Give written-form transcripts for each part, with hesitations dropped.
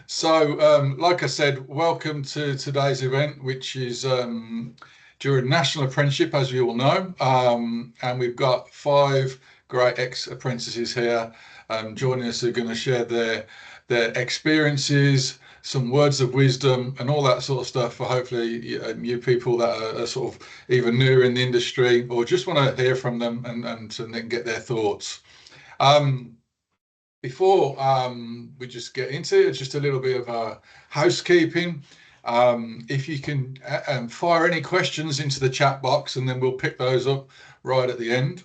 So, like I said, welcome to today's event, which is during National Apprenticeship, as you all know. And we've got 5 great ex-apprentices here joining us who are going to share their experiences, some words of wisdom, and all that sort of stuff for hopefully you people that are sort of either newer in the industry or just want to hear from them and then get their thoughts. Before we just get into it, just a little bit of housekeeping. If you can fire any questions into the chat box, and then we'll pick those up right at the end.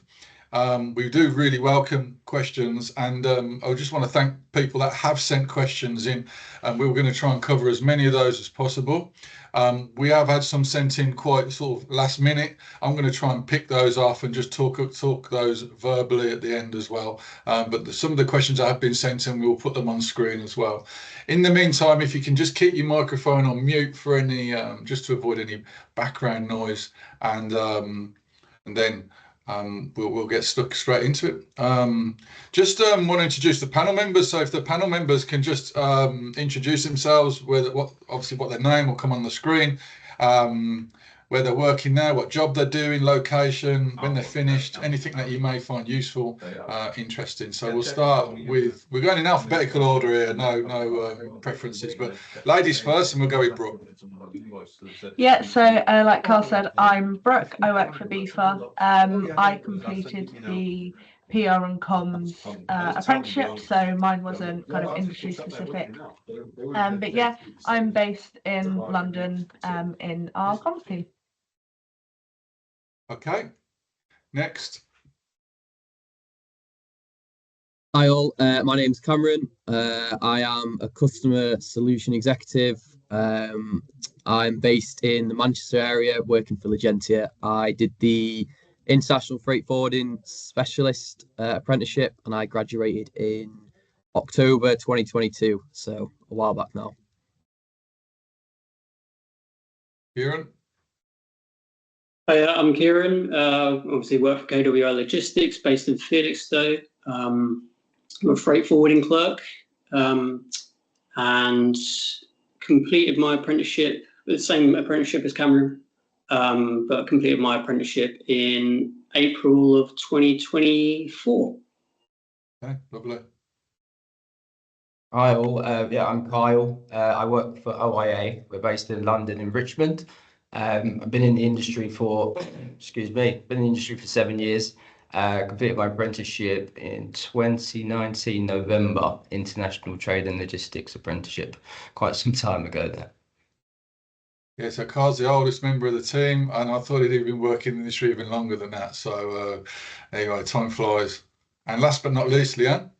We do really welcome questions, and I just want to thank people that have sent questions in, and we were going to try and cover as many of those as possible. We have had some sent in quite sort of last minute. I'm going to try and pick those off and just talk those verbally at the end as well. But some of the questions that have been sent in, we'll put them on screen as well. In the meantime, if you can just keep your microphone on mute for any, just to avoid any background noise, and then we'll get stuck straight into it. Just want to introduce the panel members. So if the panel members can just introduce themselves, obviously what their name will come on the screen, where they're working now, what job they're doing, location, when they're finished, anything that you may find useful, interesting. So we'll start with, we're going in alphabetical order here, no preferences, but ladies first, and we'll go with Brooke. Yeah, so like Carl said, I'm Brooke, I work for BIFA. I completed the PR and comms apprenticeship, so mine wasn't kind of industry specific. But yeah, I'm based in London in our comms team. Okay, next. Hi all, my name's Cameron. I am a customer solution executive. I'm based in the Manchester area working for Ligentia. I did the International Freight Forwarding Specialist apprenticeship, and I graduated in October 2022, so a while back now. Kieran? Hi, I'm Kieran. Obviously work for KWI Logistics based in Felixstowe. I'm a freight forwarding clerk, and completed my apprenticeship, the same apprenticeship as Cameron, but completed my apprenticeship in April of 2024. Okay, lovely. Hi all, yeah, I'm Kyle. I work for OIA. We're based in London in Richmond. I've been in the industry for, been in the industry for 7 years. Completed my apprenticeship in 2019 November, International Trade and Logistics Apprenticeship, quite some time ago there. Yeah, so Carl's the oldest member of the team, and I thought he'd been working in the industry even longer than that. So anyway, time flies. And last but not least, Leanne.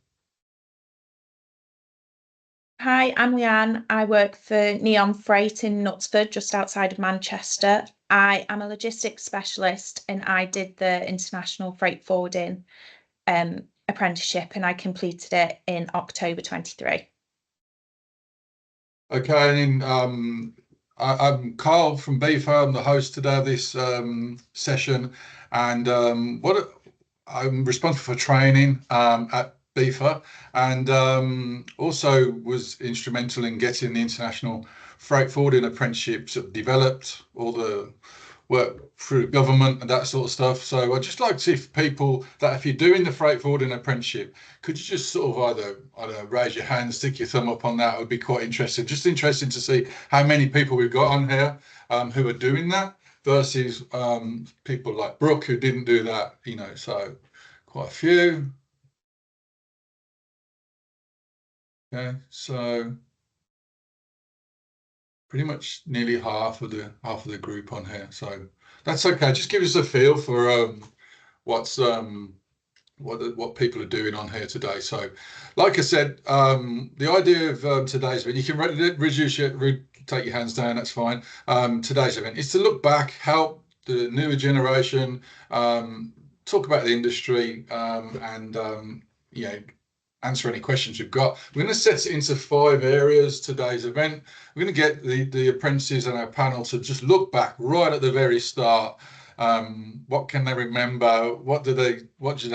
Hi, I'm Leanne. I work for Neon Freight in Knutsford, just outside of Manchester. I am a logistics specialist, and I did the International Freight Forwarding apprenticeship, and I completed it in October 23. Okay, and I'm Carl from BIFA. I'm the host today of this session, and I'm responsible for training at BIFA, and also was instrumental in getting the International Freight Forwarding Apprenticeships developed, all the work through government and that sort of stuff. So I'd just like to see if people that, if you're doing the Freight Forwarding Apprenticeship, could you just sort of either, I don't know, raise your hand, stick your thumb up on that? It would be quite interesting. Just interesting to see how many people we've got on here who are doing that versus people like Brooke who didn't do that, you know, so quite a few. Okay, so pretty much nearly half of the group on here, so that's okay. Just give us a feel for what people are doing on here today. So, like I said, the idea of today's event, you can take your hands down. That's fine. Today's event is to look back, help the newer generation, talk about the industry, and you know, answer any questions you've got. We're going to set it into 5 areas, today's event. We're going to get the apprentices and our panel to just look back right at the very start. What can they remember? What do they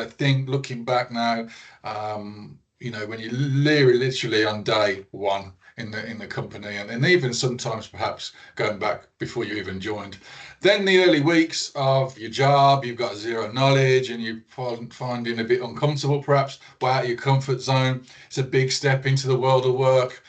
think looking back now? You you know, when you're literally on day one in the company, and even sometimes perhaps going back before you even joined. Then the early weeks of your job, you've got zero knowledge and you're finding a bit uncomfortable, perhaps way out of your comfort zone. It's a big step into the world of work,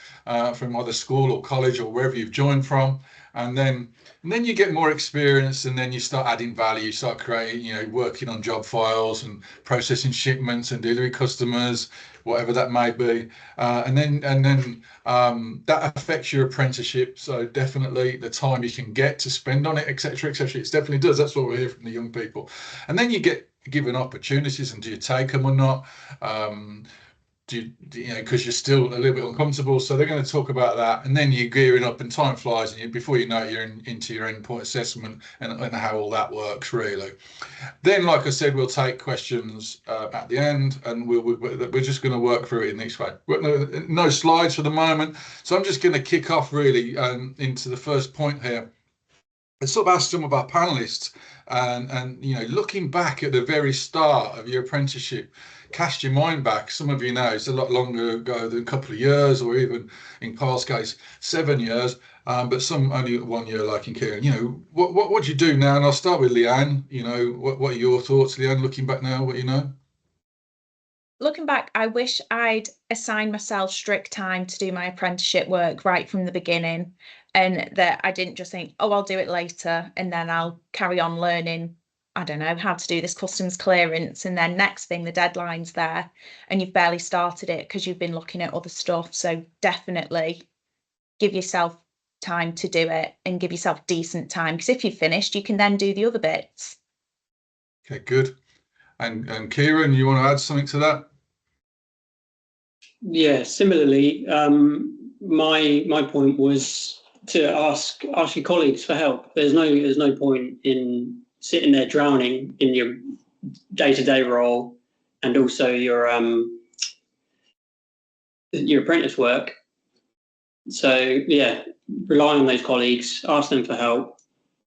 from either school or college or wherever you've joined from. And then you get more experience, and then you start adding value. You start creating, you know, working on job files and processing shipments and dealing with customers, whatever that may be. And then that affects your apprenticeship. So definitely the time you can get to spend on it, etc., etc. It definitely does. That's what we hear from the young people. And then you get given opportunities, and do you take them or not? You know, because you're still a little bit uncomfortable. So they're going to talk about that, and then you're gearing up, and time flies, and before you know it, you're into your endpoint assessment and how all that works really. Then, like I said, we'll take questions at the end, and we're just going to work through it in this way. No slides for the moment, so I'm just going to kick off really into the first point here. I sort of asked some of our panelists, and you know, looking back at the very start of your apprenticeship, cast your mind back. Some of you know it's a lot longer ago than a couple of years, or even in Carl's case 7 years, but some only 1 year, like in Kieran. You know, what do you do now? And I'll start with Leanne. You know, what are your thoughts, Leanne, looking back now, what you know? Looking back, I wish I'd assigned myself strict time to do my apprenticeship work right from the beginning, and that I didn't just think, oh, I'll do it later and then I'll carry on learning, I don't know, how to do this customs clearance, and then next thing the deadline's there and you've barely started it because you've been looking at other stuff. So definitely give yourself time to do it, and give yourself decent time, because if you've finished, you can then do the other bits. Okay, good. And Kieran, you want to add something to that? Yeah, similarly, my point was to ask your colleagues for help. There's no point in sitting there drowning in your day-to-day role and also your apprentice work. So yeah, rely on those colleagues, ask them for help,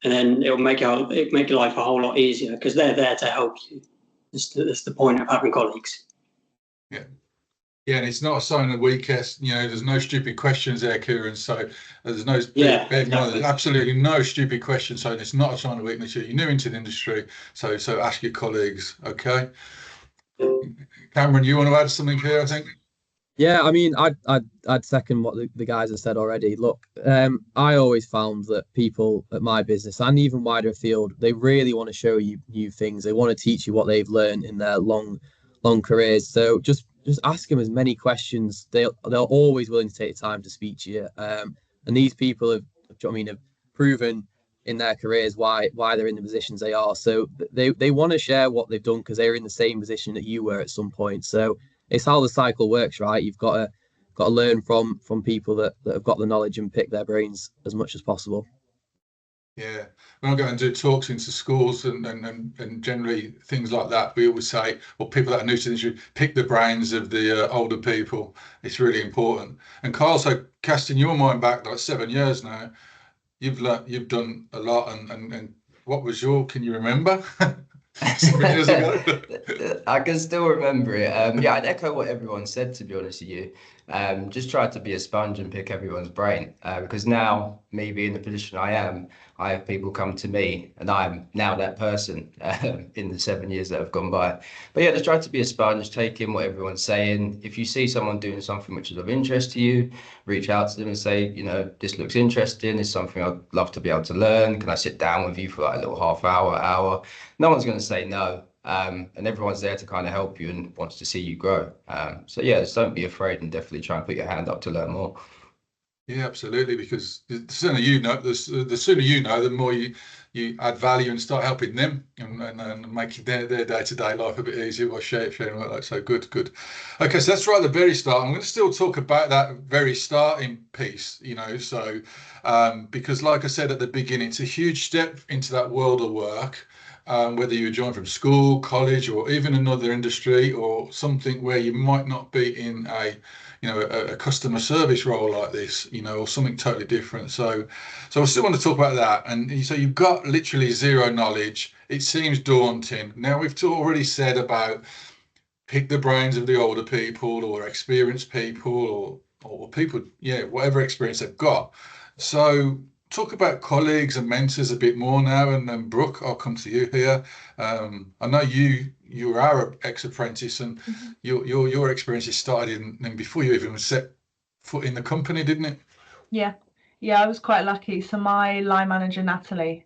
and then it'll make your life a whole lot easier, because they're there to help you. That's the point of having colleagues. Yeah. Yeah, and it's not a sign of weakness. You know, there's no stupid questions there, Kieran. So there's no, there's absolutely no stupid questions. So it's not a sign of weakness. You're new into the industry, so ask your colleagues. Okay. Cameron, you want to add something here? I think. Yeah, I mean, I'd second what the guys have said already. Look, I always found that people at my business and even wider afield, they really want to show you new things. They want to teach you what they've learned in their long careers. So just ask them as many questions. They're always willing to take the time to speak to you. And these people have proven in their careers why they're in the positions they are. So they want to share what they've done because they're in the same position that you were at some point. So it's how the cycle works, right? You've got to learn from people that have got the knowledge and pick their brains as much as possible. Yeah, when I go and do talks into schools and generally things like that, we always say, well, people that are new to the industry, pick the brains of the older people. It's really important. And Carl, so casting your mind back like 7 years now, you've done a lot. And what was can you remember? 7 years ago. I can still remember it. Yeah, I'd echo what everyone said, to be honest with you. Just try to be a sponge and pick everyone's brain, because now, me being the position I am, I have people come to me and I'm now that person in the 7 years that have gone by. But yeah, just try to be a sponge, take in what everyone's saying. If you see someone doing something which is of interest to you, reach out to them and say, you know, this looks interesting. It's something I'd love to be able to learn. Can I sit down with you for like a little half hour? No one's going to say no. And everyone's there to kind of help you and wants to see you grow. So yeah, just don't be afraid and definitely try and put your hand up to learn more. Yeah, absolutely. Because the sooner you know, the sooner you know, the more you add value and start helping them and making their day-to-day life a bit easier by sharing like that. So good. Okay, so that's right at the very start. I'm going to still talk about that very starting piece, you know, so because like I said at the beginning, it's a huge step into that world of work. Whether you join from school, college, or even another industry, or something where you might not be in a customer service role like this, you know, or something totally different. So I still want to talk about that. And so you've got literally zero knowledge. It seems daunting. Now we've already said about pick the brains of the older people or experienced people or people, yeah, whatever experience they've got. So talk about colleagues and mentors a bit more now, and then Brooke, I'll come to you here. I know you are our ex-apprentice, and your experiences started in before you even set foot in the company, didn't it? Yeah, I was quite lucky. So my line manager, Natalie,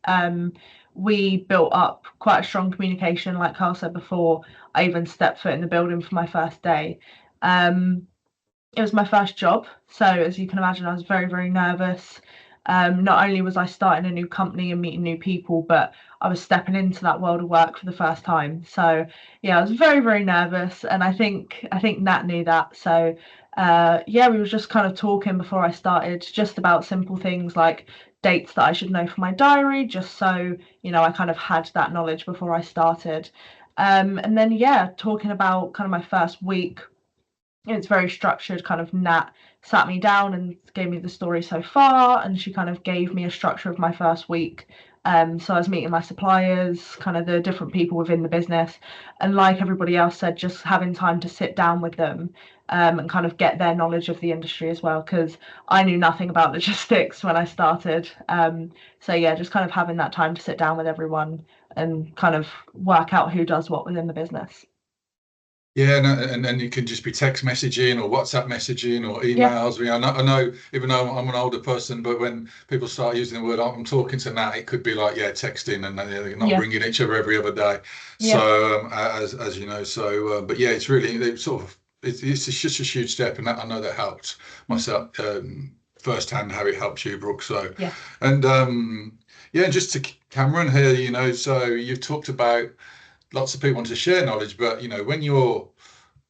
we built up quite a strong communication, like Carl said before. I even stepped foot in the building for my first day. It was my first job, so as you can imagine, I was very, very nervous. Not only was I starting a new company and meeting new people, but I was stepping into that world of work for the first time. So yeah, I was very, very nervous, and I think Nat knew that. So yeah, we were just kind of talking before I started, just about simple things like dates that I should know for my diary, just so I kind of had that knowledge before I started. And then yeah, talking about kind of my first week. It's very structured. Kind of Nat sat me down and gave me the story so far, and she kind of gave me a structure of my first week. So I was meeting my suppliers, kind of the different people within the business, and like everybody else said, just having time to sit down with them and kind of get their knowledge of the industry as well, because I knew nothing about logistics when I started. So yeah, just kind of having that time to sit down with everyone and kind of work out who does what within the business. Yeah, and then you can just be text messaging or WhatsApp messaging or emails. Yeah. I know, even though I'm an older person, but when people start using the word I'm talking to Nat, it could be like, yeah, texting, and they're not ringing each other every other day. Yeah. So as you know, so but yeah, it's really it's just a huge step, and that, I know that helped myself firsthand how it helps you, Brooke. So yeah, and yeah, just to Cameron here, so you've talked about lots of people want to share knowledge, but when you're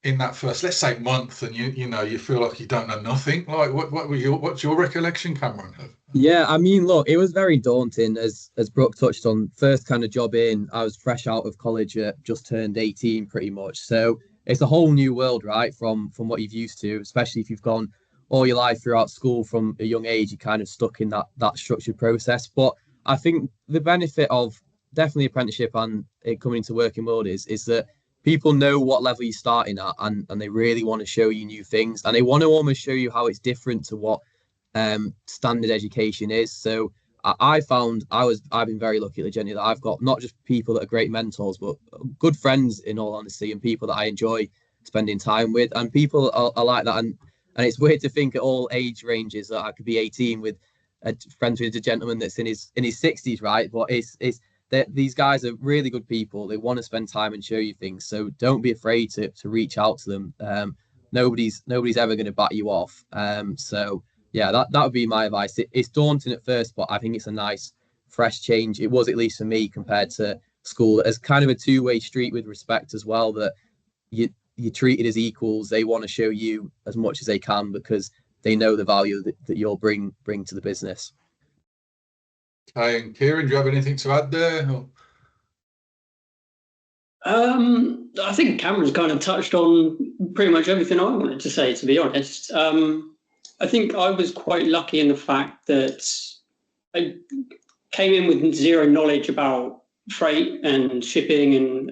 in that first, let's say, month, and you feel like you don't know nothing, like what's your recollection, Cameron? Yeah, I mean, look, it was very daunting, as Brooke touched on. First kind of job in, I was fresh out of college, just turned 18 pretty much. So it's a whole new world, right, from what you've used to, especially if you've gone all your life throughout school from a young age. You're kind of stuck in that structured process. But I think the benefit of definitely apprenticeship and it coming into working world is that people know what level you're starting at, and they really want to show you new things, and they want to almost show you how it's different to what standard education is. So I've been very lucky at Ligentia that I've got not just people that are great mentors, but good friends, in all honesty, and people that I enjoy spending time with, and people are like that. And it's weird to think at all age ranges that I could be 18 with friends with a gentleman that's in his 60s, right? But it's these guys are really good people. They want to spend time and show you things. So don't be afraid to reach out to them. Nobody's ever going to bat you off. So yeah, that would be my advice. It's daunting at first, but I think it's a nice, fresh change. It was, at least for me, compared to school, as kind of a two-way street with respect as well, that you're treated as equals. They want to show you as much as they can because they know the value that you'll bring to the business. Okay, and Kieran, do you have anything to add there? I think Cameron's kind of touched on pretty much everything I wanted to say, to be honest. I think I was quite lucky in the fact that I came in with zero knowledge about freight and shipping and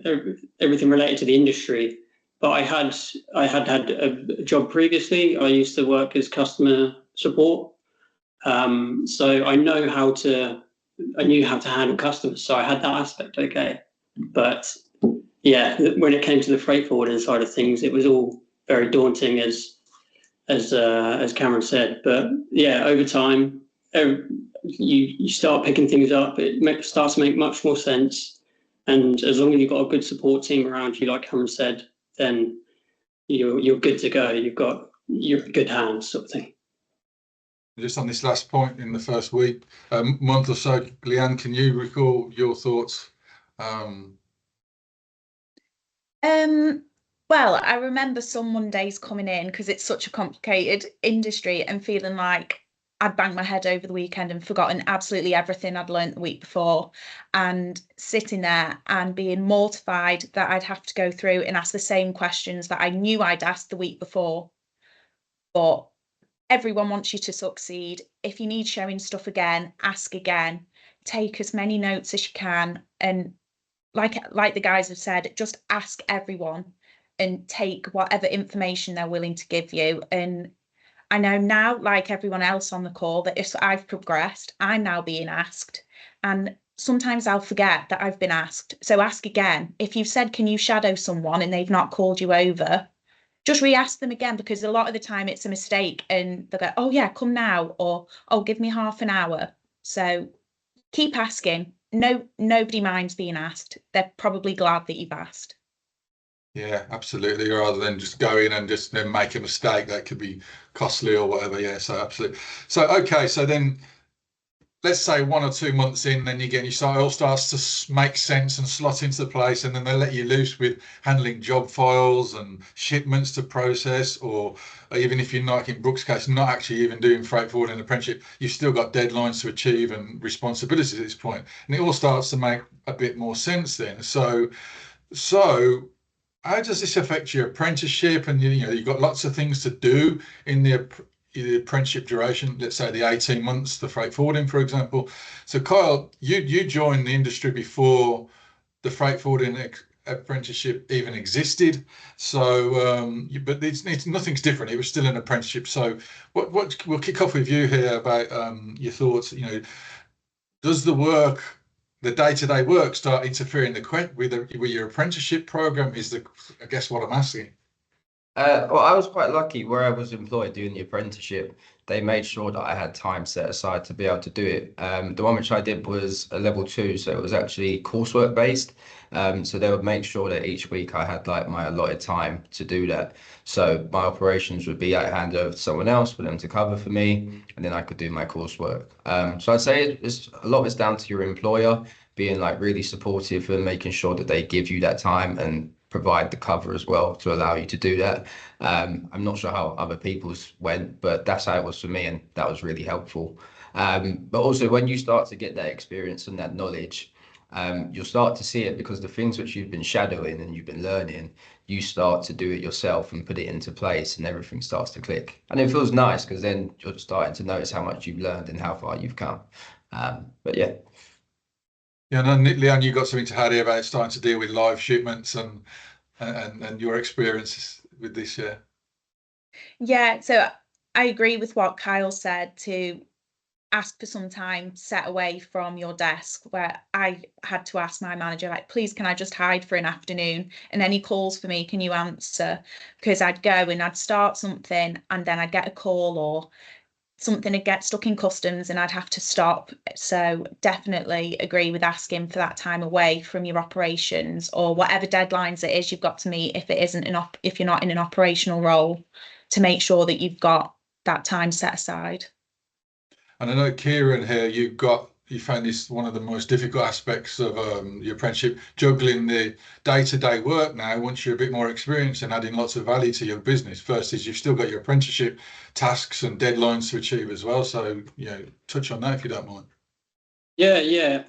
everything related to the industry. But I had a job previously. I used to work as customer support. So I knew how to handle customers. So I had that aspect okay. But yeah, when it came to the freight forwarding side of things, it was all very daunting, as Cameron said. But yeah, over time, you start picking things up. It starts to make much more sense. And as long as you've got a good support team around you, like Cameron said, then you're good to go. You're in good hands, sort of thing. Just on this last point, in the first week, month or so, Leanne, can you recall your thoughts? Well, I remember some Mondays coming in because it's such a complicated industry and feeling like I'd banged my head over the weekend and forgotten absolutely everything I'd learned the week before, and sitting there and being mortified that I'd have to go through and ask the same questions that I knew I'd asked the week before. But everyone wants you to succeed. If you need showing stuff again, ask again, take as many notes as you can. And like the guys have said, just ask everyone and take whatever information they're willing to give you. And I know now, like everyone else on the call, that if I've progressed, I'm now being asked. And sometimes I'll forget that I've been asked. So ask again. If you've said, can you shadow someone, and they've not called you over, just re-ask them again, because a lot of the time it's a mistake and they'll go, oh yeah, come now, or oh, give me half an hour. So keep asking. No, nobody minds being asked. They're probably glad that you've asked. Yeah, absolutely. Rather than just go in and just then make a mistake that could be costly or whatever. Yeah, so absolutely. So okay, so then let's say 1 or 2 months in, then again it all starts to make sense and slot into place, and then they let you loose with handling job files and shipments to process, or even if you're not, in Brooke's case, not actually even doing freight forwarding apprenticeship, you've still got deadlines to achieve and responsibilities at this point, and it all starts to make a bit more sense then. So how does this affect your apprenticeship? And you know, you've got lots of things to do in the apprenticeship duration, let's say the 18 months, the freight forwarding, for example. So Kyle, you joined the industry before the freight forwarding apprenticeship even existed. So, but it's nothing's different. It was still an apprenticeship. So what we'll kick off with you here about your thoughts. You know, does the day-to-day work start interfering with your apprenticeship program? I guess what I'm asking. Well, I was quite lucky where I was employed doing the apprenticeship. They made sure that I had time set aside to be able to do it. The one which I did was a level 2, so it was actually coursework based. So they would make sure that each week I had like my allotted time to do that. So my operations would be I'd hand over to someone else for them to cover for me, and then I could do my coursework. So I'd say a lot of it's down to your employer being like really supportive and making sure that they give you that time and provide the cover as well to allow you to do that. I'm not sure how other people's went, but that's how it was for me, and that was really helpful. But also when you start to get that experience and that knowledge, you'll start to see it, because the things which you've been shadowing and you've been learning, you start to do it yourself and put it into place, and everything starts to click. And it feels nice, because then you're starting to notice how much you've learned and how far you've come. But yeah. Yeah, and Leanne, you got something to add here about starting to deal with live shipments and your experiences with this year. Yeah, so I agree with what Kyle said, to ask for some time set away from your desk, where I had to ask my manager, like, please, can I just hide for an afternoon? And any calls for me, can you answer? Because I'd go and I'd start something, and then I'd get a call, or something would get stuck in customs and I'd have to stop. So definitely agree with asking for that time away from your operations, or whatever deadlines it is you've got to meet if it isn't if you're not in an operational role, to make sure that you've got that time set aside. And I know, Kieran, here you found this one of the most difficult aspects of your apprenticeship, juggling the day-to-day work now, once you're a bit more experienced and adding lots of value to your business, versus you've still got your apprenticeship tasks and deadlines to achieve as well. So, you know, touch on that if you don't mind. Yeah.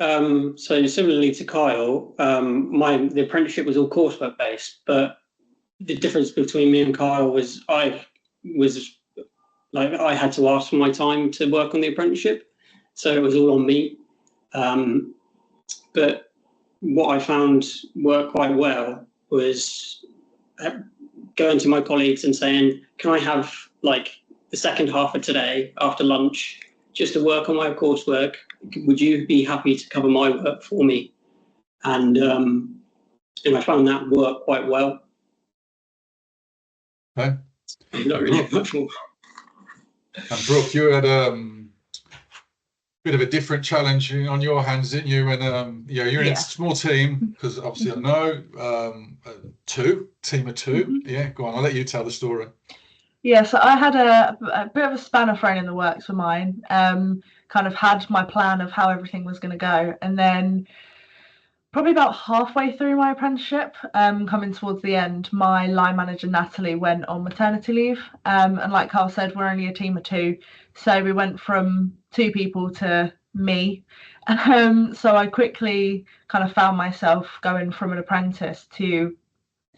So similarly to Kyle, the apprenticeship was all coursework based, but the difference between me and Kyle was I had to ask for my time to work on the apprenticeship. So it was all on me. But what I found worked quite well was going to my colleagues and saying, can I have like the second half of today after lunch just to work on my coursework? Would you be happy to cover my work for me? And I found that worked quite well. Okay. Not really much more. And Brooke, you had bit of a different challenge on your hands, didn't you? And you're in a small team, because obviously I know team of two. Mm-hmm. Yeah, go on. I'll let you tell the story. Yeah, so I had a bit of a spanner thrown in the works for mine. Kind of had my plan of how everything was going to go, and then probably about halfway through my apprenticeship, coming towards the end, my line manager Natalie went on maternity leave. And like Carl said, we're only a team of 2, so we went from 2 people to me. So I quickly kind of found myself going from an apprentice to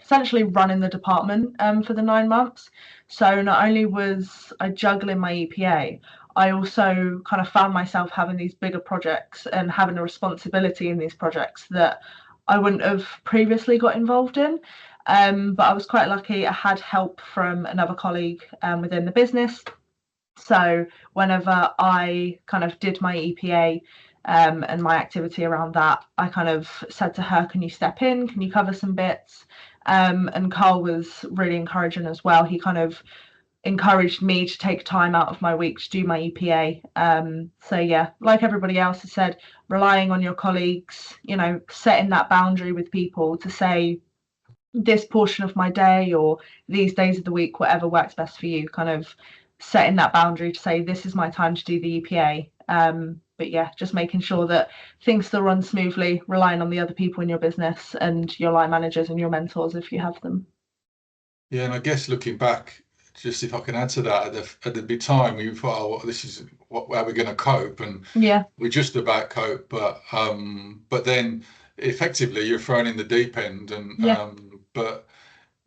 essentially running the department for the 9 months. So not only was I juggling my EPA, I also kind of found myself having these bigger projects and having a responsibility in these projects that I wouldn't have previously got involved in. But I was quite lucky. I had help from another colleague within the business. So whenever I kind of did my EPA and my activity around that, I kind of said to her, can you step in? Can you cover some bits? And Carl was really encouraging as well. He kind of encouraged me to take time out of my week to do my EPA. So yeah, like everybody else has said, relying on your colleagues, you know, setting that boundary with people to say this portion of my day or these days of the week, whatever works best for you, kind of setting that boundary to say this is my time to do the EPA. But yeah, just making sure that things still run smoothly, relying on the other people in your business and your line managers and your mentors if you have them. Yeah, and I guess looking back, just if I can add to that, at the time we thought, oh, this is how we're going to cope, and yeah, we just about cope, but then effectively you're thrown in the deep end, and yeah. But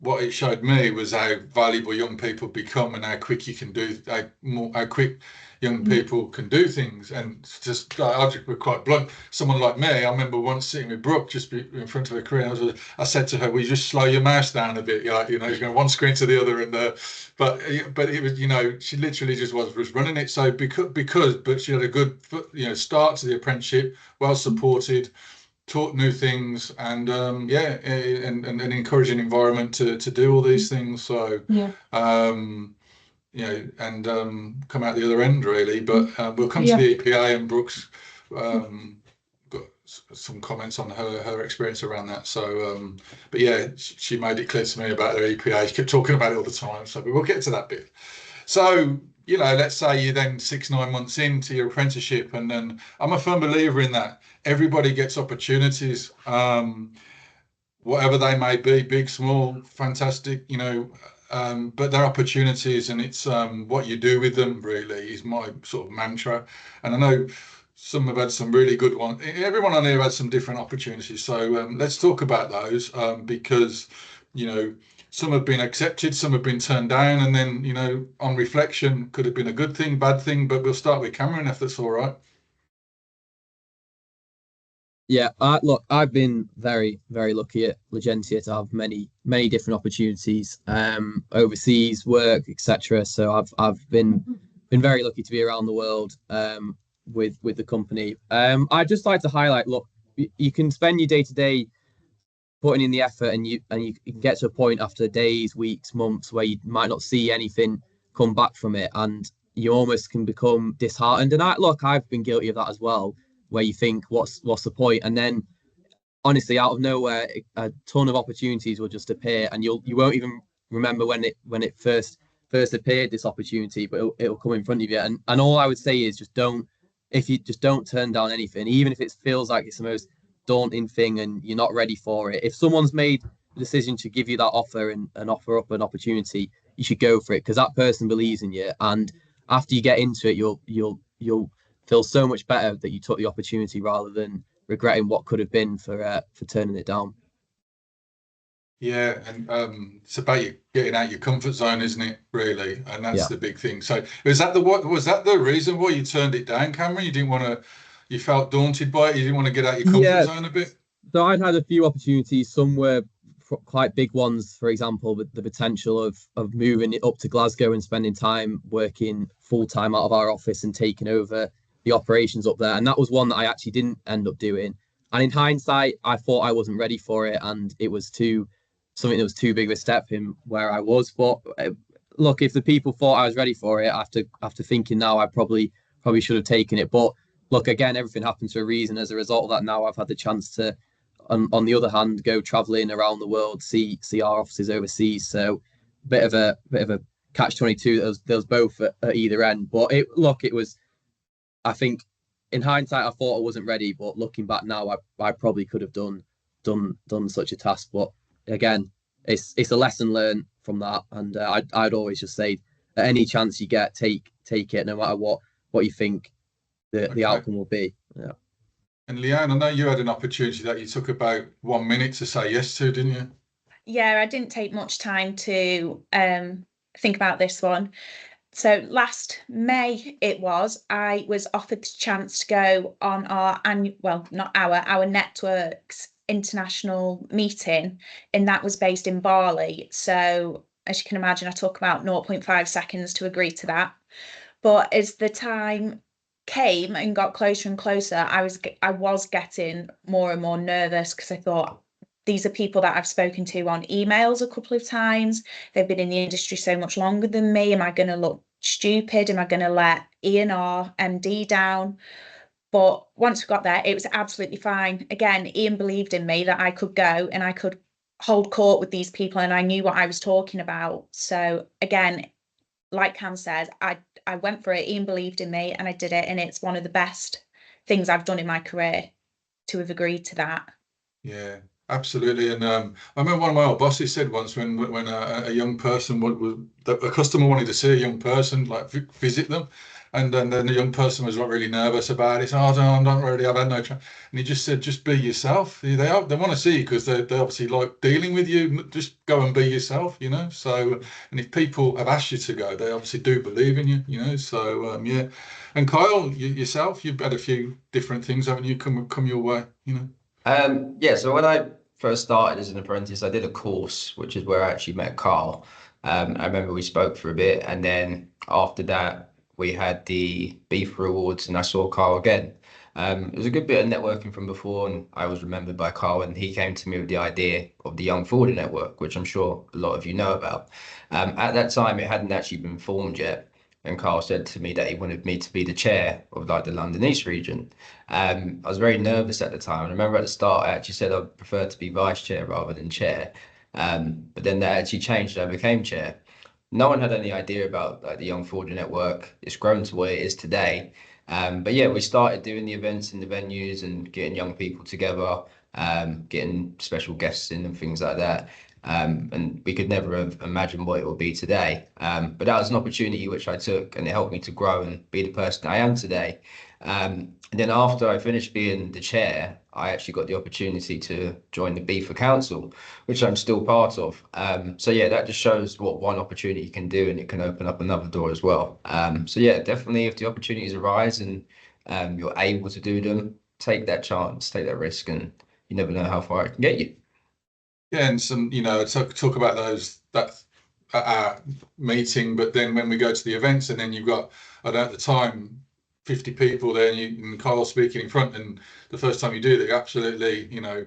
what it showed me was how valuable young people become and how quick you can do, how quick young people can do things. And just, I'll just be quite blunt. Someone like me, I remember once sitting with Brooke just in front of her Kieran. I said to her, "Will you just slow your mouse down a bit? You're going one screen to the other." And but it was, she literally just was running it. So but she had a good, start to the apprenticeship, well supported, taught new things, and and an encouraging environment to do all these things. So yeah, come out the other end really. But we'll come to the EPA, and Brooke's got some comments on her experience around that. So but yeah, she made it clear to me about her EPA. She kept talking about it all the time. So we'll get to that bit. So let's say you're then 6-9 months into your apprenticeship, and then I'm a firm believer in that. Everybody gets opportunities, whatever they may be, big, small, fantastic, but they're opportunities, and it's what you do with them really is my sort of mantra. And I know some have had some really good ones. Everyone on here had some different opportunities. So let's talk about those because, some have been accepted, some have been turned down, and then, on reflection, could have been a good thing, bad thing. But we'll start with Cameron, if that's all right. Yeah, look, I've been very, very lucky at Ligentia to have many, many different opportunities, overseas work, etc. So I've been very lucky to be around the world with the company. I'd just like to highlight, look, you can spend your day to day putting in the effort, and you can get to a point after days, weeks, months where you might not see anything come back from it, and you almost can become disheartened. And I've been guilty of that as well, where you think, what's the point? And then honestly, out of nowhere, a ton of opportunities will just appear, and you won't even remember when it first appeared, this opportunity, but it'll come in front of you. And all I would say is don't turn down anything, even if it feels like it's the most daunting thing and you're not ready for it. If someone's made the decision to give you that offer and offer up an opportunity, you should go for it, because that person believes in you. And after you get into it, you'll feel so much better that you took the opportunity rather than regretting what could have been for turning it down. Yeah, and it's about you getting out your comfort zone, isn't it? Really, and that's the big thing. So, was that the reason why you turned it down, Cameron? You didn't want to. You felt daunted by it. You didn't want to get out your comfort zone a bit. So I'd had a few opportunities. Some were quite big ones. For example, with the potential of moving it up to Glasgow and spending time working full time out of our office and taking over the operations up there. And that was one that I actually didn't end up doing. And in hindsight, I thought I wasn't ready for it, and it was something that was too big of a step in where I was. But look, if the people thought I was ready for it, after thinking now, I probably should have taken it. But look, again, everything happens for a reason. As a result of that, now I've had the chance to, on the other hand, go traveling around the world, see our offices overseas. So bit of a catch-22. There was both at either end. But it was, I think, in hindsight, I thought I wasn't ready. But looking back now, I probably could have done such a task. But again, it's a lesson learned from that. And I'd always just say, at any chance you get, take it, no matter what you think the outcome will be. Yeah. And Leanne, I know you had an opportunity that you took about 1 minute to say yes to, didn't you? Yeah, I didn't take much time to think about this one. So last May I was offered the chance to go on our network's international meeting, and that was based in Bali. So as you can imagine, I took about 0.5 seconds to agree to that. But as the time came and got closer and closer, I was getting more and more nervous, because I thought, these are people that I've spoken to on emails a couple of times. They've been in the industry so much longer than me. Am I going to look stupid? Am I going to let Ian, our MD, down? But once we got there, it was absolutely fine. Again, Ian believed in me that I could go and I could hold court with these people, and I knew what I was talking about. So again, like Cam says, I went for it. Ian believed in me and I did it. And it's one of the best things I've done in my career to have agreed to that. Yeah, absolutely. And I remember one of my old bosses said once, when a young person a customer wanted to see a young person, like visit them, and then the young person was like really nervous about it. So, I don't really, I've had no chance. And he just said, just be yourself. They want to see you because they obviously like dealing with you. Just go and be yourself, you know. So, and if people have asked you to go, they obviously do believe in you, you know. So yeah. And Kyle, yourself, you've had a few different things, haven't you, come your way, you know? Yeah, so when I first started as an apprentice, I did a course, which is where I actually met Carl. I remember we spoke for a bit, and then after that, we had the BIFA awards, and I saw Carl again. It was a good bit of networking from before, and I was remembered by Carl, and he came to me with the idea of the Young Forwarder Network, which I'm sure a lot of you know about. At that time, it hadn't actually been formed yet, and Carl said to me that he wanted me to be the chair of like the London East region. I was very nervous at the time. I remember at the start, I actually said I'd prefer to be vice chair rather than chair. But then that actually changed, and I became chair. No one had any idea about like the Young Forwarder Network. It's grown to what it is today. But yeah, we started doing the events in the venues and getting young people together, getting special guests in and things like that. And we could never have imagined what it would be today. But that was an opportunity which I took, and it helped me to grow and be the person I am today. And then after I finished being the chair, I actually got the opportunity to join the BIFA Council, which I'm still part of. So yeah, that just shows what one opportunity can do, and it can open up another door as well. So yeah, definitely, if the opportunities arise and you're able to do them, take that chance, take that risk, and you never know how far it can get you. Yeah, and some, you know, talk about that at our meeting, but then when we go to the events, and then you've got, I don't know, at the time, 50 people there, and Kyle speaking in front, and the first time you do it, you're absolutely, you know,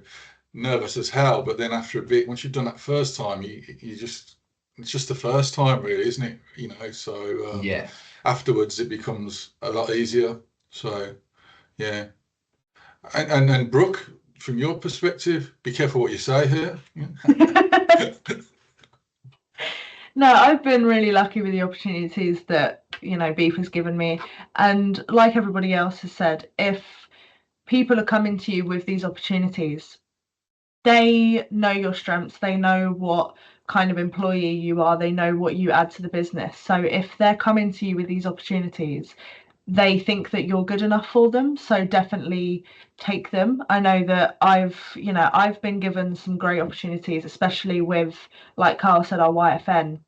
nervous as hell. But then after a bit, once you've done that first time, you just, it's just the first time, really, isn't it? You know, so Yeah. Afterwards it becomes a lot easier. So yeah. And Brooke, from your perspective, be careful what you say here. No, I've been really lucky with the opportunities that, you know, BIFA has given me. And like everybody else has said, if people are coming to you with these opportunities, they know your strengths, they know what kind of employee you are, they know what you add to the business. So if they're coming to you with these opportunities, they think that you're good enough for them, so definitely take them. I know that I've been given some great opportunities, especially with, like Carl said, our YFN.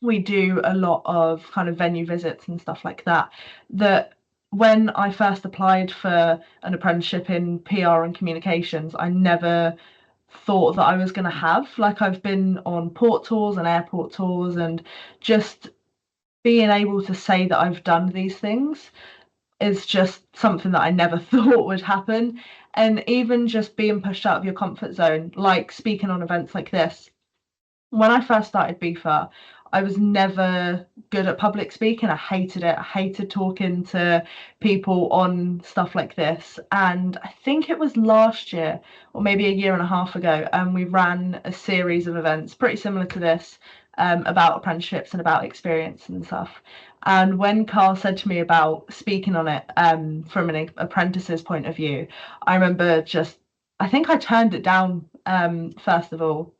We do a lot of kind of venue visits and stuff like that. That when I first applied for an apprenticeship in PR and communications, I never thought that I was going to have. Like, I've been on port tours and airport tours, and just being able to say that I've done these things is just something that I never thought would happen. And even just being pushed out of your comfort zone, like speaking on events like this. When I first started BIFA, I was never good at public speaking. I hated it. I hated talking to people on stuff like this. And I think it was last year, or maybe a year and a half ago, and we ran a series of events pretty similar to this, about apprenticeships and about experience and stuff. And when Carl said to me about speaking on it, from an apprentice's point of view, I remember I think I turned it down, first of all.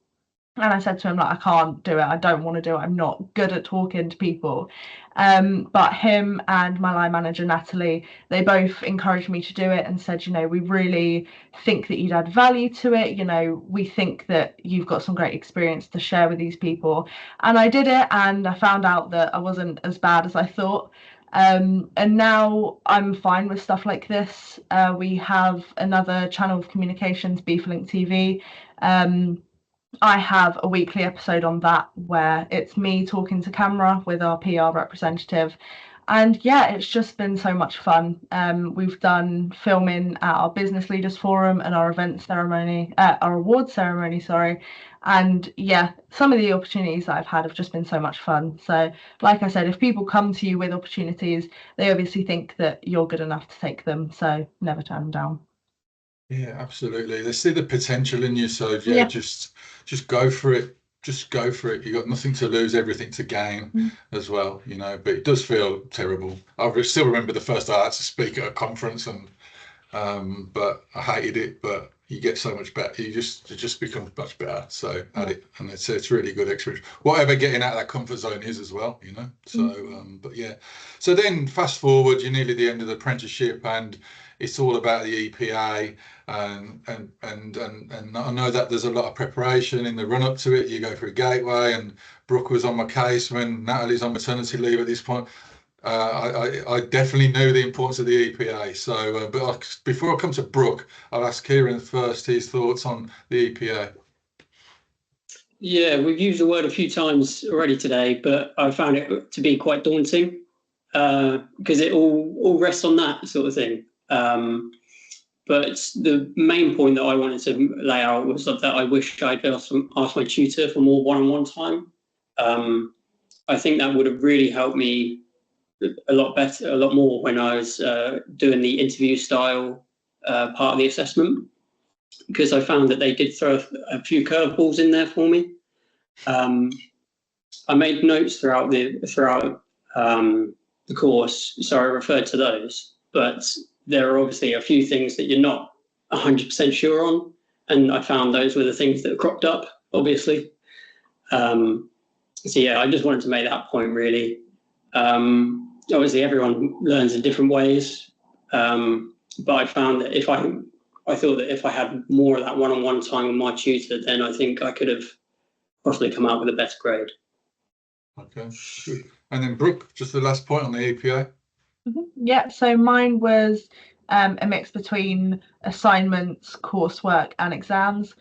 And I said to him, like, I can't do it. I don't want to do it. I'm not good at talking to people. But him and my line manager, Natalie, they both encouraged me to do it and said, you know, we really think that you'd add value to it. You know, we think that you've got some great experience to share with these people. And I did it, and I found out that I wasn't as bad as I thought. And now I'm fine with stuff like this. We have another channel of communications, BIFA Link TV. I have a weekly episode on that where it's me talking to camera with our PR representative. And yeah, it's just been so much fun. We've done filming at our business leaders forum and our event ceremony, our award ceremony, sorry. And yeah, some of the opportunities that I've had have just been so much fun. So like I said, if people come to you with opportunities, they obviously think that you're good enough to take them. So never turn them down. Yeah, absolutely. They see the potential in you. So yeah, just go for it. Just go for it. You've got nothing to lose, everything to gain as well, you know, but it does feel terrible. I still remember the first time I had to speak at a conference, and but I hated it, but you get so much better. You just become much better. So at it, and it's really good experience. Whatever getting out of that comfort zone is as well, you know. So but yeah. So then fast forward, you're nearly the end of the apprenticeship, and it's all about the EPA, and I know that there's a lot of preparation in the run up to it. You go through Gateway, and Brooke was on my case when Natalie's on maternity leave at this point. I definitely knew the importance of the EPA. So, but before I come to Brooke, I'll ask Kieran first his thoughts on the EPA. Yeah, we've used the word a few times already today, but I found it to be quite daunting because it all rests on that sort of thing. But the main point that I wanted to lay out was that I wish I'd asked my tutor for more one-on-one time. I think that would have really helped me a lot more when I was doing the interview style part of the assessment, because I found that they did throw a few curveballs in there for me. I made notes throughout the course, so I referred to those, but there are obviously a few things that you're not 100% sure on, and I found those were the things that cropped up, obviously. So yeah, I just wanted to make that point, really. Obviously, everyone learns in different ways, but I found that I thought that if I had more of that one-on-one time with my tutor, then I think I could have possibly come out with a better grade. Okay, good. And then Brooke, just the last point on the EPA. Yeah, so mine was a mix between assignments, coursework, and exams.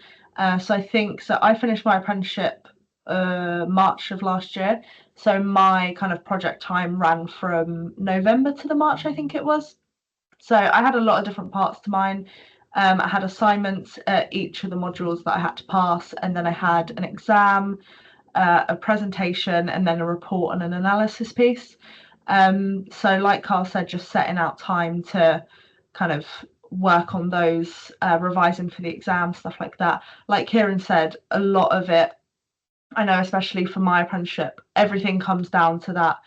So I finished my apprenticeship March of last year. So my kind of project time ran from November to the March, I think it was. So I had a lot of different parts to mine. I had assignments at each of the modules that I had to pass, and then I had an exam, a presentation, and then a report and an analysis piece. So like Carl said, just setting out time to kind of work on those, revising for the exam, stuff like that. Like Kieran said, a lot of it, I know, especially for my apprenticeship, everything comes down to that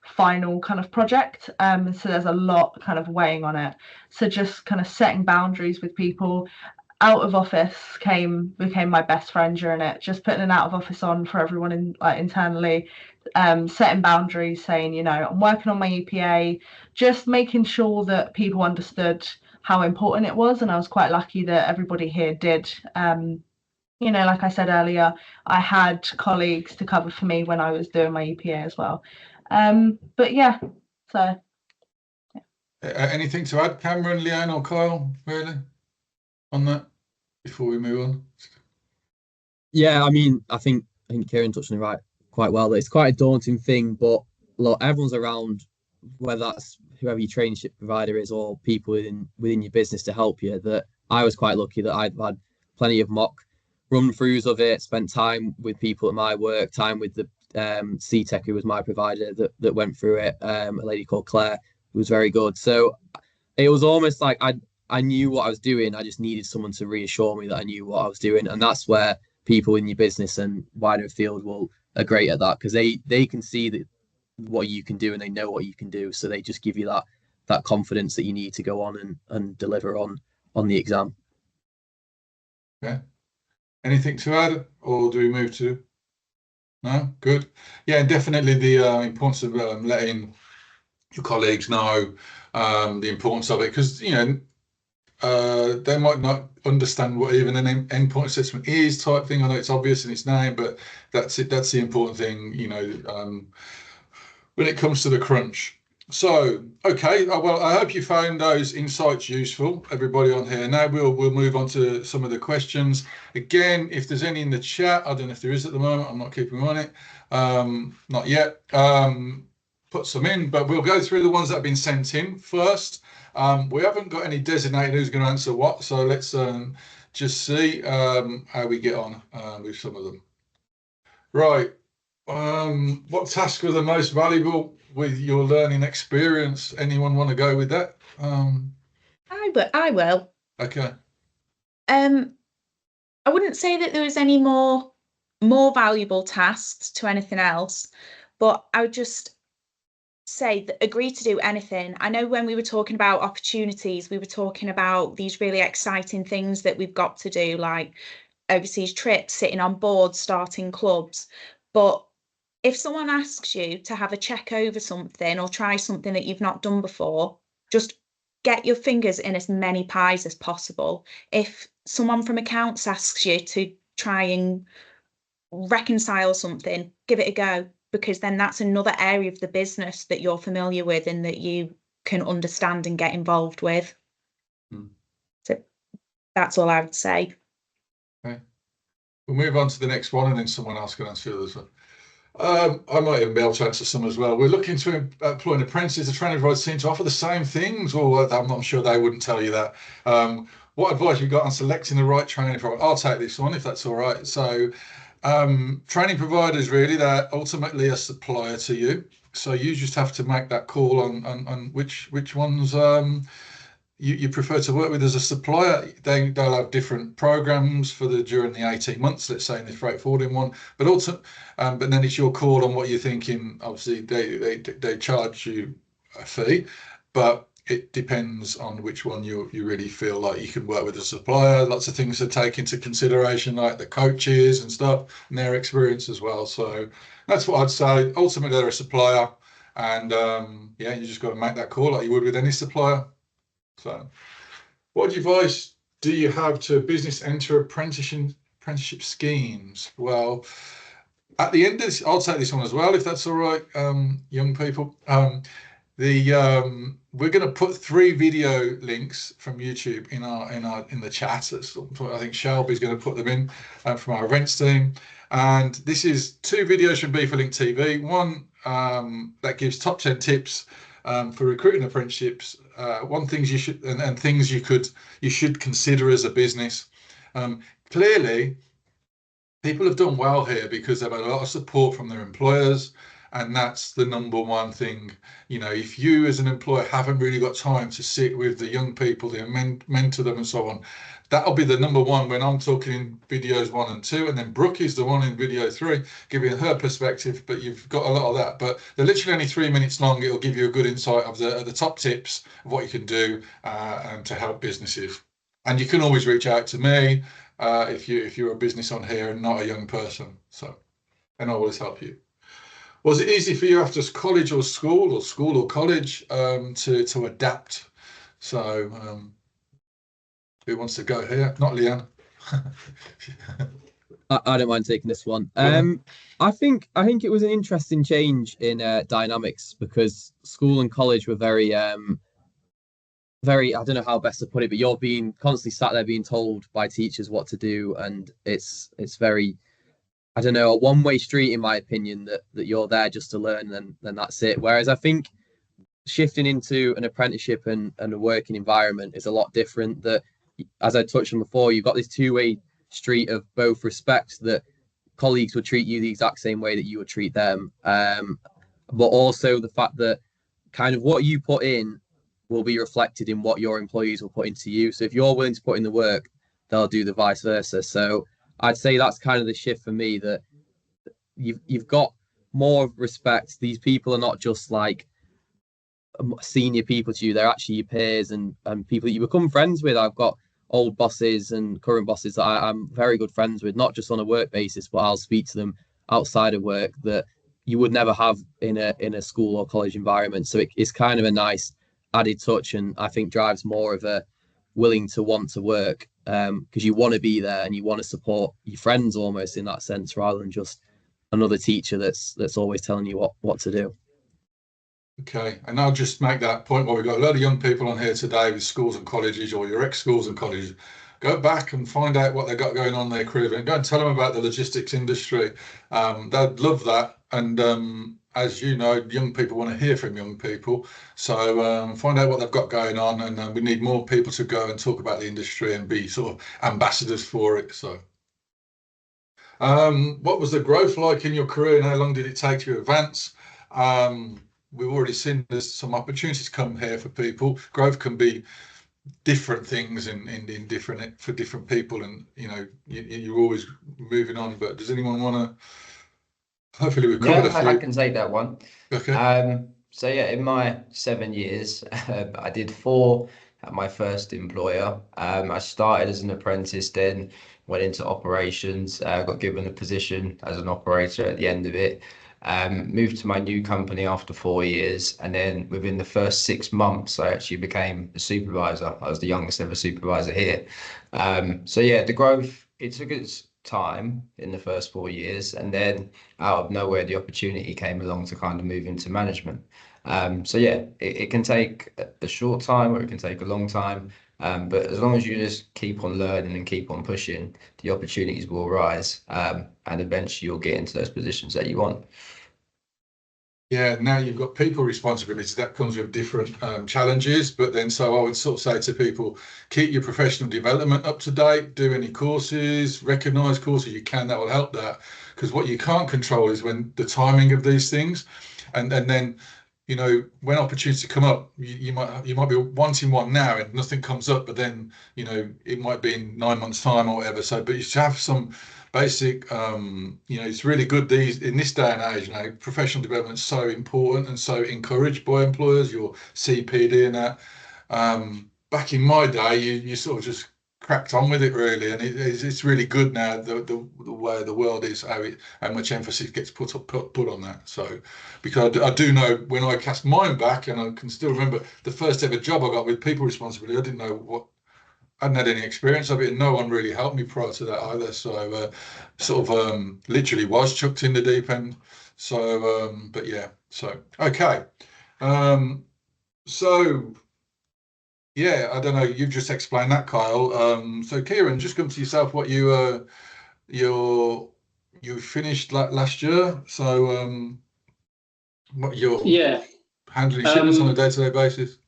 final kind of project. So there's a lot kind of weighing on it. So just kind of setting boundaries with people. Out of office became my best friend during it. Just putting an out of office on for everyone internally, setting boundaries, saying, you know, I'm working on my EPA, just making sure that people understood how important it was. And I was quite lucky that everybody here did. You know, like I said earlier, I had colleagues to cover for me when I was doing my EPA as well. But yeah, so. Yeah. Anything to add, Cameron, Leanne, or Kyle, really, on that before we move on? Yeah, I mean, I think Kieran touched on it quite well. It's quite a daunting thing, but look, everyone's around, whether that's whoever your traineeship provider is or people within your business to help you. That I was quite lucky that I'd had plenty of mock run-throughs of it, spent time with people at my work, time with the CTEC, who was my provider that went through it, a lady called Claire, who was very good. So it was almost like I knew what I was doing. I just needed someone to reassure me that I knew what I was doing. And that's where people in your business and wider field are great at that, because they can see what you can do and they know what you can do. So they just give you that confidence that you need to go on and deliver on the exam. Okay. Anything to add, or do we move to? No? Good. Yeah, definitely the importance of letting your colleagues know the importance of it, because, you know, they might not understand what even an endpoint assessment is, type thing. I know it's obvious in its name, but that's it. That's the important thing, you know, when it comes to the crunch. So, okay, well, I hope you found those insights useful, everybody on here. Now we'll move on to some of the questions. Again, if there's any in the chat, I don't know if there is at the moment, I'm not keeping on it, not yet. Put some in, but we'll go through the ones that have been sent in first. We haven't got any designated who's going to answer what, so let's just see how we get on with some of them. Right. What tasks were the most valuable with your learning experience? Anyone want to go with that? I will. Okay. I wouldn't say that there was any more valuable tasks to anything else, but I would just say that agree to do anything. I know when we were talking about opportunities, we were talking about these really exciting things that we've got to do, like overseas trips, sitting on boards, starting clubs. But if someone asks you to have a check over something or try something that you've not done before, just get your fingers in as many pies as possible. If someone from accounts asks you to try and reconcile something, give it a go, because then that's another area of the business that you're familiar with and that you can understand and get involved with. So that's all I would say. Okay. We'll move on to the next one and then someone else can answer the others. I might even be able to answer some as well. We're looking to employ an apprentice. The training providers seem to offer the same things, or I'm sure they wouldn't tell you that. What advice you got on selecting the right training provider? I'll take this one if that's all right. So training providers, really, they're ultimately a supplier to you. So you just have to make that call on which ones you prefer to work with as a supplier. They'll have different programs for during the 18 months, let's say in the freight forwarding one, but also, but then it's your call on what you're thinking. Obviously, they charge you a fee, but it depends on which one you really feel like you can work with as a supplier. Lots of things to take into consideration, like the coaches and stuff and their experience as well. So that's what I'd say. Ultimately, they're a supplier, and yeah, you just got to make that call like you would with any supplier. So, what advice do you have to business enter apprenticeship schemes? Well, at the end of this, I'll take this one as well, if that's all right, young people. We're going to put 3 video links from YouTube in the chat. I think Shelby's going to put them in from our events team. And this is 2 videos from BIFA Link TV. One that gives top 10 tips for recruiting apprenticeships, things you should and things you should consider as a business. Clearly, people have done well here because they've had a lot of support from their employers, and that's the number one thing. You know, if you as an employer haven't really got time to sit with the young people, mentor them and so on, that'll be the number one when I'm talking in videos 1 and 2, and then Brooke is the one in video 3, giving her perspective, but you've got a lot of that. But they're literally only 3 minutes long. It'll give you a good insight of the top tips of what you can do and to help businesses. And you can always reach out to me if you're a business on here and not a young person. So, and I'll always help you. Was it easy for you after college or school or college to adapt? So, who wants to go here? Not Leanne. I don't mind taking this one. I think it was an interesting change in dynamics because school and college were very I don't know how best to put it, but you're being constantly sat there being told by teachers what to do, and it's very, I don't know, a one-way street in my opinion, that you're there just to learn and then that's it. Whereas I think shifting into an apprenticeship and a working environment is a lot different. That, as I touched on before, you've got this two-way street of both respect, that colleagues would treat you the exact same way that you would treat them, but also the fact that kind of what you put in will be reflected in what your employees will put into you. So if you're willing to put in the work, they'll do the vice versa. So I'd say that's kind of the shift for me, that you've got more respect. These people are not just like senior people to you, they're actually your peers and people that you become friends with. I've got old bosses and current bosses that I'm very good friends with, not just on a work basis, but I'll speak to them outside of work that you would never have in a school or college environment. So it's kind of a nice added touch, and I think drives more of a willing to want to work, because you want to be there and you want to support your friends almost in that sense, rather than just another teacher that's always telling you what to do. Okay, and I'll just make that point while we've got a lot of young people on here today with schools and colleges, or your ex-schools and colleges. Go back and find out what they've got going on in their career and go and tell them about the logistics industry. They'd love that. And as you know, young people want to hear from young people. So find out what they've got going on, and we need more people to go and talk about the industry and be sort of ambassadors for it. So what was the growth like in your career and how long did it take to advance? We've already seen there's some opportunities come here for people. Growth can be different things in different for different people, and you know you're always moving on. But does anyone want to? Hopefully we've covered a few. I can take that one. Okay. So yeah, in my 7 years, I did 4 at my first employer. I started as an apprentice, then went into operations, got given a position as an operator at the end of it. Moved to my new company after 4 years, and then within the first 6 months, I actually became a supervisor. I was the youngest ever supervisor here. So yeah, the growth, it took its time in the first 4 years, and then out of nowhere, the opportunity came along to kind of move into management. So yeah, it can take a short time or it can take a long time. But as long as you just keep on learning and keep on pushing, the opportunities will rise, and eventually you'll get into those positions that you want. Yeah, now you've got people responsibility. That comes with different challenges. But then, so I would sort of say to people, keep your professional development up to date, do any courses, recognise courses you can, that will help that. Because what you can't control is when the timing of these things. And then, you know, when opportunities come up, you might be wanting one now and nothing comes up, but then, you know, it might be in 9 months' time or whatever. So, but you should have some basic, you know, it's really good in this day and age, you know, professional development is so important and so encouraged by employers, your CPD and that. Back in my day, you sort of just cracked on with it really, and it's really good now the way the world is, how much emphasis gets put on that. So because I do know when I cast mine back, and I can still remember the first ever job I got with people responsibility, I didn't know what, I hadn't had any experience of it, and no one really helped me prior to that either. So sort of literally was chucked in the deep end. So but yeah, so okay. So yeah, I don't know, you've just explained that, Kyle. So Kieran, just come to yourself what you finished last year. So what you're handling shipments on a day-to-day basis?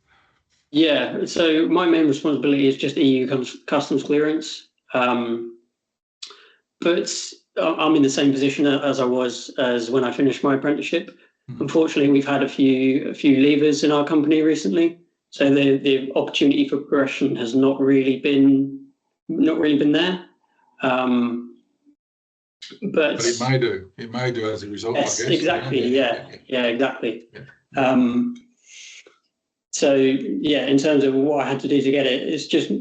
Yeah, so my main responsibility is just EU customs clearance. But I'm in the same position as I was as when I finished my apprenticeship. Unfortunately, we've had a few leavers in our company recently, so the opportunity for progression has not really been there. But it may do. It may do as a result. Yes, I guess. Exactly. Yeah, exactly. Yeah. So yeah, in terms of what I had to do to get it, it's just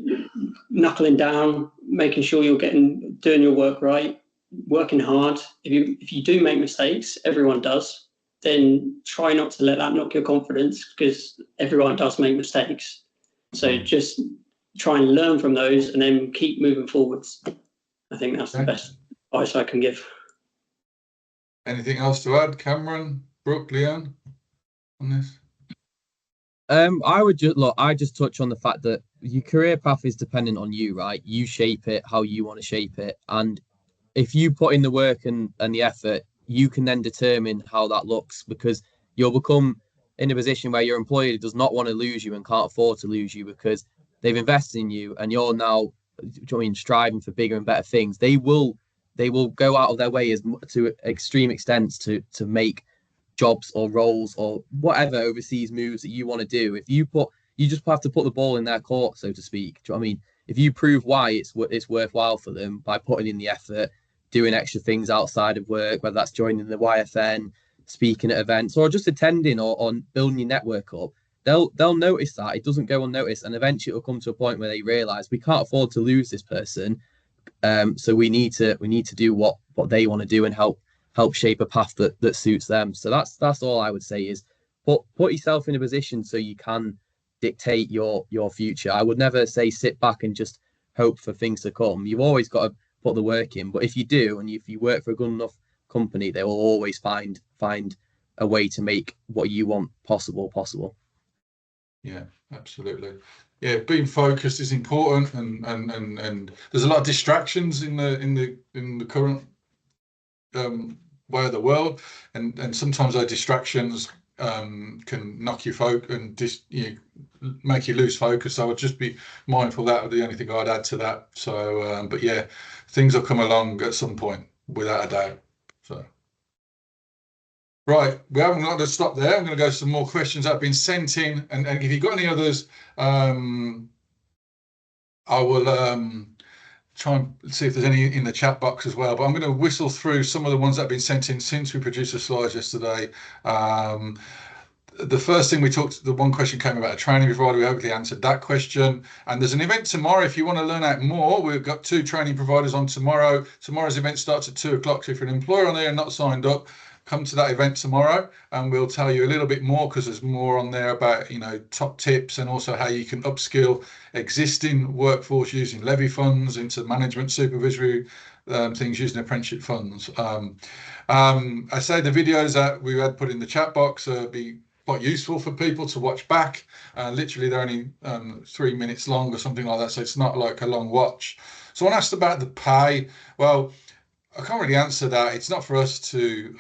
knuckling down, making sure you're doing your work right, working hard. If you do make mistakes, everyone does, then try not to let that knock your confidence, because everyone does make mistakes. So just try and learn from those and then keep moving forwards. I think that's the best advice I can give. Anything else to add, Cameron, Brooke, Leanne, on this? I just touch on the fact that your career path is dependent on you, right? You shape it how you want to shape it. And if you put in the work and the effort, you can then determine how that looks, because you'll become in a position where your employer does not want to lose you and can't afford to lose you because they've invested in you and you're now, striving for bigger and better things. They will go out of their way to extreme extents to make jobs or roles or whatever overseas moves that you want to do. You just have to put the ball in their court, so to speak. Do you know what I mean? If you prove why it's worthwhile for them by putting in the effort, doing extra things outside of work, whether that's joining the YFN, speaking at events, or just attending or building your network up, they'll notice that. It doesn't go unnoticed, and eventually it'll come to a point where they realise we can't afford to lose this person. So we need to do what they want to do and help shape a path that suits them. So that's all I would say is put yourself in a position so you can dictate your future. I would never say sit back and just hope for things to come. You've always got to put the work in. But if you do, and if you work for a good enough company, they will always find a way to make what you want possible. Yeah, absolutely. Yeah, being focused is important, and there's a lot of distractions in the current way of the world, and sometimes those distractions can knock you focus and make you lose focus. So I'd just be mindful. That would be the only thing I'd add to that. So, but yeah, things will come along at some point, without a doubt. So. Right, we haven't got to stop there. I'm going to go some more questions that have been sent in, and if you've got any others, I will try and see if there's any in the chat box as well. But I'm going to whistle through some of the ones that have been sent in since we produced the slides yesterday. The first thing the one question came about a training provider. We hopefully answered that question. And there's an event tomorrow. If you want to learn out more, we've got 2 training providers on tomorrow. Tomorrow's event starts at 2 o'clock. So if you're an employer on there and not signed up, come to that event tomorrow, and we'll tell you a little bit more, because there's more on there about, top tips, and also how you can upskill existing workforce using levy funds into management supervisory things using apprenticeship funds. I say the videos that we had put in the chat box be quite useful for people to watch back. Literally, they're only 3 minutes long or something like that, so it's not like a long watch. Someone asked about the pay. Well, I can't really answer that. It's not for us to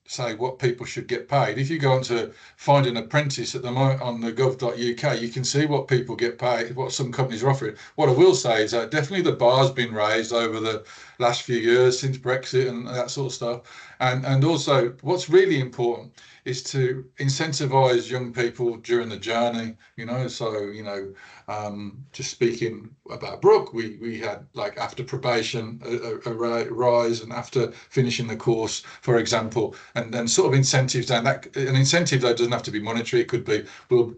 say what people should get paid. If you go on to find an apprentice at the moment on the gov.uk, you can see what people get paid, what some companies are offering. What I will say is that definitely the bar's been raised over the last few years since Brexit and that sort of stuff. And also, what's really important is to incentivize young people during the journey, so, just speaking about Brooke, we had, like, after probation a rise, and after finishing the course, for example, and then sort of incentives down that. An incentive, though, doesn't have to be monetary. It could be, we'll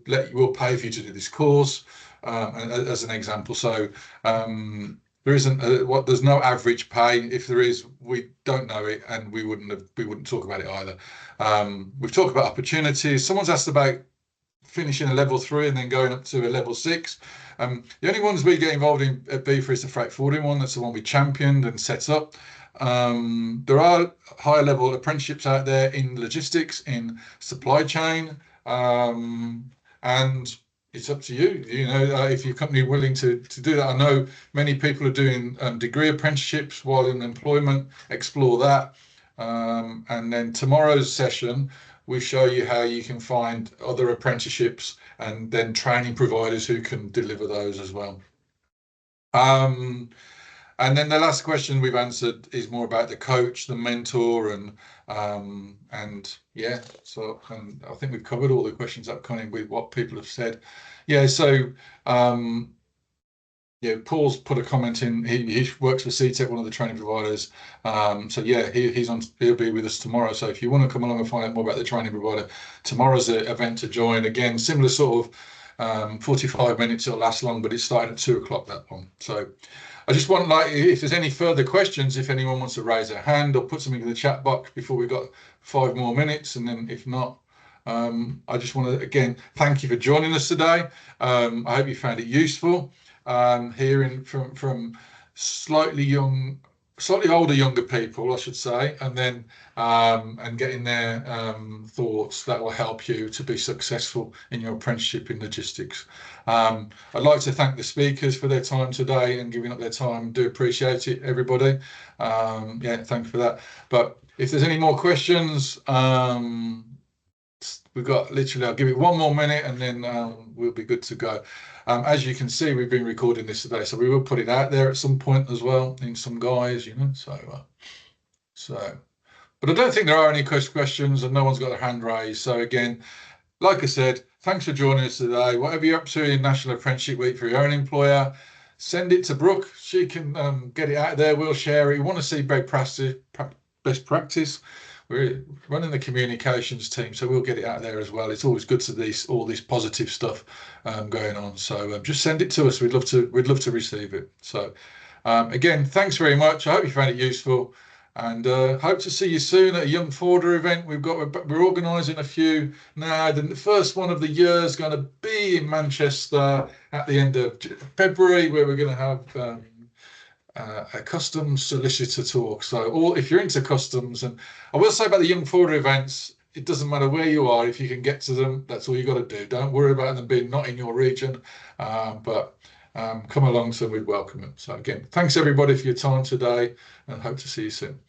pay for you to do this course, as an example. So there isn't there's no average pay. If there is, we don't know it, and we wouldn't talk about it either. We've talked about opportunities. Someone's asked about finishing a level 3 and then going up to a level 6. The only ones we get involved in at BIFA is the freight forwarding one. That's the one we championed and set up. There are higher level apprenticeships out there in logistics, in supply chain, and it's up to you. If your company is willing to do that. I know many people are doing degree apprenticeships while in employment. Explore that. And then tomorrow's session, we show you how you can find other apprenticeships and then training providers who can deliver those as well. And then the last question we've answered is more about the coach, the mentor, and yeah. So I think we've covered all the questions that come in with what people have said. Yeah. So yeah, Paul's put a comment in. He works for CTEC, one of the training providers. So yeah, he'll be with us tomorrow. So if you want to come along and find out more about the training provider, tomorrow's the event to join. Again, similar sort of 45 minutes. It'll last long, but it's starting at 2 o'clock, that one. So I just want, if there's any further questions, if anyone wants to raise their hand or put something in the chat box before we've got 5 more minutes, and then if not, I just want to again thank you for joining us today. I hope you found it useful. Hearing from slightly older younger people, I should say, and then and getting their thoughts that will help you to be successful in your apprenticeship in logistics. I'd like to thank the speakers for their time today and giving up their time. Do appreciate it, everybody. Yeah, thank you for that. But if there's any more questions, we've got literally, I'll give it 1 more minute and then we'll be good to go. As you can see, we've been recording this today, so we will put it out there at some point as well in some guys, so but I don't think there are any questions, and no one's got a hand raised. So again, like I said, thanks for joining us today. Whatever you're up to in National Apprenticeship Week for your own employer, send it to Brooke. She can get it out there. We'll share it. You want to see best practice. We're running the communications team, so we'll get it out there as well. It's always good to all this positive stuff going on. So just send it to us. We'd love to receive it. So again, thanks very much. I hope you found it useful, and hope to see you soon at a Young Forwarder event. We're organising a few now. The first one of the year is going to be in Manchester at the end of February, where we're going to have a customs solicitor talk. So if you're into customs, and I will say about the Young Forwarder events, it doesn't matter where you are. If you can get to them, that's all you got to do. Don't worry about them being not in your region, but come along, so we'd welcome them. So again, thanks everybody for your time today, and hope to see you soon.